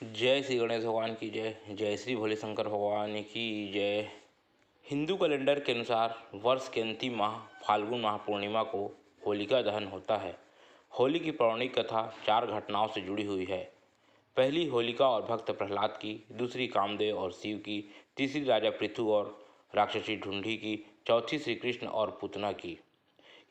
जय श्री गणेश भगवान की जय। जय श्री भोले शंकर भगवान की जय। हिंदू कैलेंडर के अनुसार वर्ष के अंतिम माह फाल्गुन माह पूर्णिमा को होलिका दहन होता है। होली की पौराणिक कथा 4 घटनाओं से जुड़ी हुई है। पहली होलिका और भक्त प्रहलाद की, दूसरी कामदेव और शिव की, तीसरी राजा पृथु और राक्षसी ढूंढी की, चौथी श्री कृष्ण और पूतना की।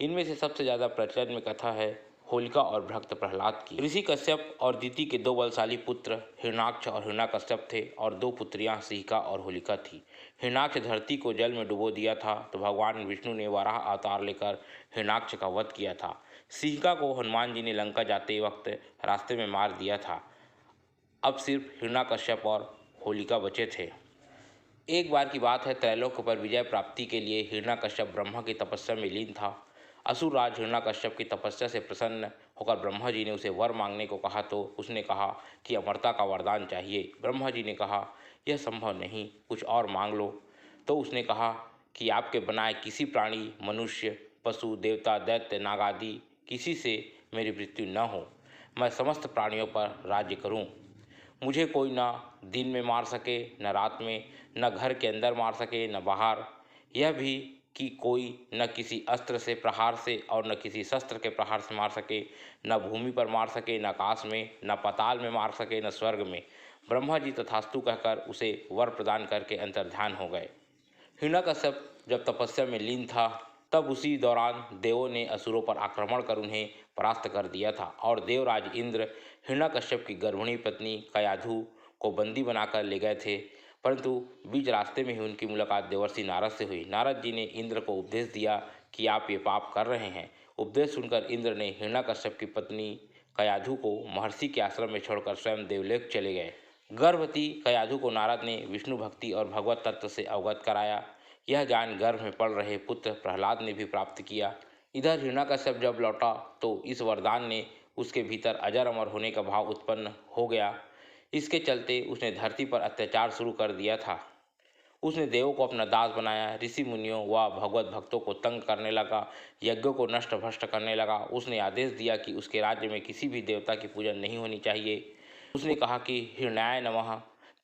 इनमें से सबसे ज़्यादा प्रचलन में कथा है होलिका और भक्त प्रहलाद की। ऋषि कश्यप और दिति के 2 बलशाली पुत्र हिरणाक्ष और हिरण्यकश्यप थे और 2 पुत्रियां सिहिका और होलिका थी। हिरणाक्ष धरती को जल में डुबो दिया था तो भगवान विष्णु ने वराह अवतार लेकर हिरणाक्ष का वध किया था। सिहिका को हनुमान जी ने लंका जाते वक्त रास्ते में मार दिया था। अब सिर्फ हिरण्यकश्यप और होलिका बचे थे। एक बार की बात है, त्रैलोक्य पर विजय प्राप्ति के लिए हिरण्यकश्यप ब्रह्मा की तपस्या में लीन था। असुर राज हिरण्यकश्यप की तपस्या से प्रसन्न होकर ब्रह्मा जी ने उसे वर मांगने को कहा तो उसने कहा कि अमरता का वरदान चाहिए। ब्रह्मा जी ने कहा यह संभव नहीं, कुछ और मांग लो। तो उसने कहा कि आपके बनाए किसी प्राणी, मनुष्य, पशु, देवता, दैत्य, नाग आदि किसी से मेरी मृत्यु न हो। मैं समस्त प्राणियों पर राज्य करूं। मुझे कोई ना दिन में मार सके, न रात में, न घर के अंदर मार सके, न बाहर। यह भी कि कोई न किसी अस्त्र से प्रहार से और न किसी शस्त्र के प्रहार से मार सके, न भूमि पर मार सके, न आकाश में, न पाताल में मार सके, न स्वर्ग में। ब्रह्मा जी तथास्तु कहकर उसे वर प्रदान करके अंतर्ध्यान हो गए। हिरण्यकश्यप जब तपस्या में लीन था तब उसी दौरान देवों ने असुरों पर आक्रमण कर उन्हें परास्त कर दिया था और देवराज इंद्र हिरण्यकश्यप की गर्भिणी पत्नी कयाधु को बंदी बनाकर ले गए थे। परंतु बीच रास्ते में ही उनकी मुलाकात देवर्षि नारद से हुई। नारद जी ने इंद्र को उपदेश दिया कि आप ये पाप कर रहे हैं। उपदेश सुनकर इंद्र ने हिरण्यकश्यप की पत्नी कयाधु को महर्षि के आश्रम में छोड़कर स्वयं देवलोक चले गए। गर्भवती कयाधु को नारद ने विष्णु भक्ति और भगवत तत्व से अवगत कराया। यह ज्ञान गर्भ में पड़ रहे पुत्र प्रहलाद ने भी प्राप्त किया। इधर हिरण्यकश्यप जब लौटा तो इस वरदान ने उसके भीतर अजर अमर होने का भाव उत्पन्न हो गया। इसके चलते उसने धरती पर अत्याचार शुरू कर दिया था। उसने देवों को अपना दास बनाया, ऋषि मुनियों व भगवत भक्तों को तंग करने लगा, यज्ञों को नष्ट भ्रष्ट करने लगा। उसने आदेश दिया कि उसके राज्य में किसी भी देवता की पूजा नहीं होनी चाहिए। उसने कहा कि हिरण्याय नमः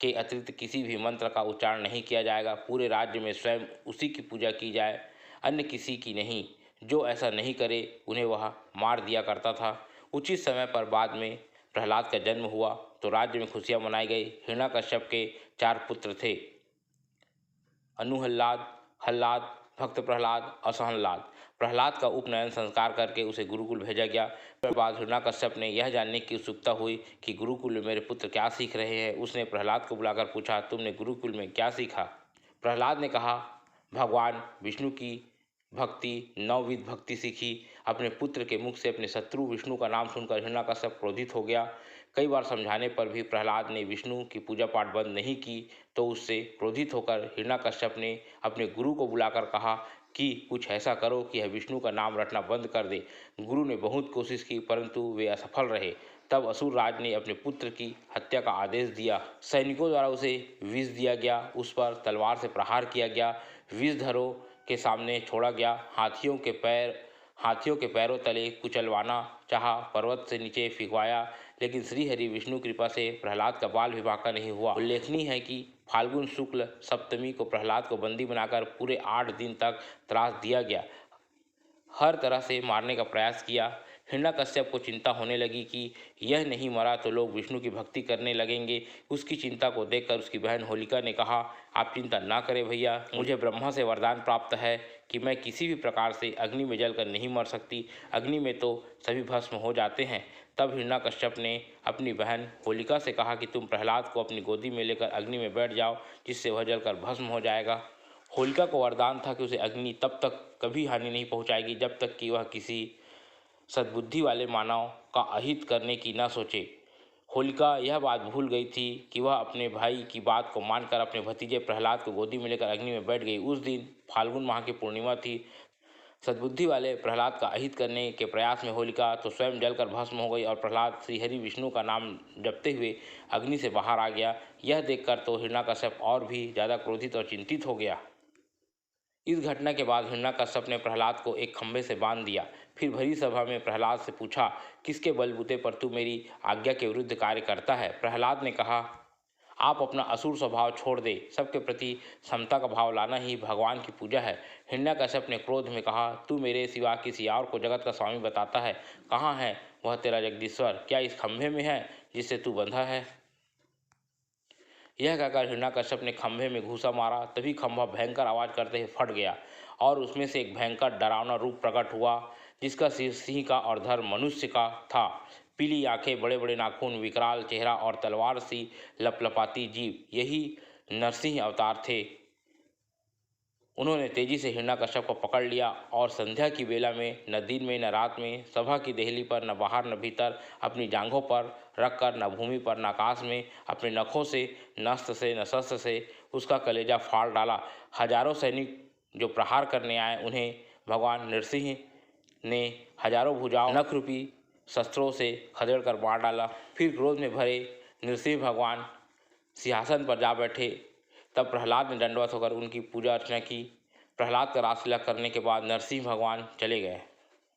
के अतिरिक्त किसी भी मंत्र का उच्चारण नहीं किया जाएगा। पूरे राज्य में स्वयं उसी की पूजा की जाए, अन्य किसी की नहीं। जो ऐसा नहीं करे उन्हें वह मार दिया करता था। उचित समय पर बाद में प्रहलाद का जन्म हुआ तो राज्य में खुशियां मनाई गई। हिरण्यकश्यप के 4 पुत्र थे, अनुहल्लाद, हल्लाद, भक्त प्रहलाद, असहल्लाद। प्रहलाद का उपनयन संस्कार करके उसे गुरुकुल भेजा गया। फिर बाद हिरण्यकश्यप ने यह जानने की उत्सुकता हुई कि गुरुकुल में मेरे पुत्र क्या सीख रहे हैं। उसने प्रहलाद को बुलाकर पूछा, तुमने गुरुकुल में क्या सीखा? प्रहलाद ने कहा, भगवान विष्णु की भक्ति, 9 भक्ति सीखी। अपने पुत्र के मुख से अपने शत्रु विष्णु का नाम सुनकर हिरण्यकश्यप क्रोधित हो गया। कई बार समझाने पर भी प्रहलाद ने विष्णु की पूजा पाठ बंद नहीं की तो उससे क्रोधित होकर हिरण्यकश्यप ने अपने गुरु को बुलाकर कहा कि कुछ ऐसा करो कि यह विष्णु का नाम रटना बंद कर दे। गुरु ने बहुत कोशिश की परंतु वे असफल रहे। तब असुर राज ने अपने पुत्र की हत्या का आदेश दिया। सैनिकों द्वारा उसे विष दिया गया, उस पर तलवार से प्रहार किया गया, विषधरों के सामने छोड़ा गया। हाथियों के पैरों तले कुचलवाना चाहा, पर्वत से नीचे फिकवाया, लेकिन श्रीहरि विष्णु कृपा से प्रहलाद का बाल विवाह का नहीं हुआ। उल्लेखनीय है कि फाल्गुन शुक्ल सप्तमी को प्रहलाद को बंदी बनाकर पूरे 8 दिन तक त्रास दिया गया, हर तरह से मारने का प्रयास किया। हिरण्यकश्यप को चिंता होने लगी कि यह नहीं मरा तो लोग विष्णु की भक्ति करने लगेंगे। उसकी चिंता को देखकर उसकी बहन होलिका ने कहा, आप चिंता ना करें भैया, मुझे ब्रह्मा से वरदान प्राप्त है कि मैं किसी भी प्रकार से अग्नि में जलकर नहीं मर सकती। अग्नि में तो सभी भस्म हो जाते हैं। तब हिरण्यकश्यप ने अपनी बहन होलिका से कहा कि तुम प्रहलाद को अपनी गोदी में लेकर अग्नि में बैठ जाओ, जिससे वह जलकर भस्म हो जाएगा। होलिका को वरदान था कि उसे अग्नि तब तक कभी हानि नहीं पहुंचाएगी जब तक कि वह किसी सद्बुद्धि वाले मानव का अहित करने की न सोचे। होलिका यह बात भूल गई थी कि वह अपने भाई की बात को मानकर अपने भतीजे प्रहलाद को गोदी में लेकर अग्नि में बैठ गई। उस दिन फाल्गुन माह की पूर्णिमा थी। सद्बुद्धि वाले प्रहलाद का अहित करने के प्रयास में होलिका तो स्वयं जलकर भस्म हो गई और प्रहलाद श्रीहरि विष्णु का नाम जपते हुए अग्नि से बाहर आ गया। यह देखकर तो हिरण्यकश्यप और भी ज़्यादा क्रोधित और चिंतित हो गया। इस घटना के बाद हिरण्यकश्यप ने प्रहलाद को एक खंभे से बांध दिया। फिर भरी सभा में प्रहलाद से पूछा, किसके बलबूते पर तू मेरी आज्ञा के विरुद्ध कार्य करता है? प्रहलाद ने कहा, आप अपना असुर स्वभाव छोड़ दे, सबके प्रति समता का भाव लाना ही भगवान की पूजा है। हिरण्यकश्यप ने क्रोध में कहा, तू मेरे सिवा किसी और को जगत का स्वामी बताता है? कहाँ है वह तेरा जगदीश्वर? क्या इस खंभे में है जिससे तू बंधा है? यह कहकर हिरण्यकश्यप ने खंभे में घूसा मारा। तभी खंभा भयंकर आवाज करते हुए फट गया और उसमें से एक भयंकर डरावना रूप प्रकट हुआ, जिसका सिर सिंह का और धड़ मनुष्य का था। पीली आंखें, बड़े बड़े नाखून, विकराल चेहरा और तलवार सी लपलपाती जीभ, यही नरसिंह अवतार थे। उन्होंने तेजी से हिरण्यकश्यप को पकड़ लिया और संध्या की बेला में, न दिन में न रात में, सभा की देहली पर, न बाहर न भीतर, अपनी जांघों पर रखकर, न भूमि पर न आकाश में, अपने नखों से, न अस्त्र से न शस्त्र से उसका कलेजा फाड़ डाला। हजारों सैनिक जो प्रहार करने आए, उन्हें भगवान नरसिंह ने हजारों भुजाओं नख रूपी शस्त्रों से खदेड़ कर मार डाला। फिर क्रोध में भरे नरसिंह भगवान सिंहासन पर जा बैठे। तब प्रहलाद ने दंडवत होकर उनकी पूजा अर्चना की। प्रहलाद का रासलीला करने के बाद नरसिंह भगवान चले गए।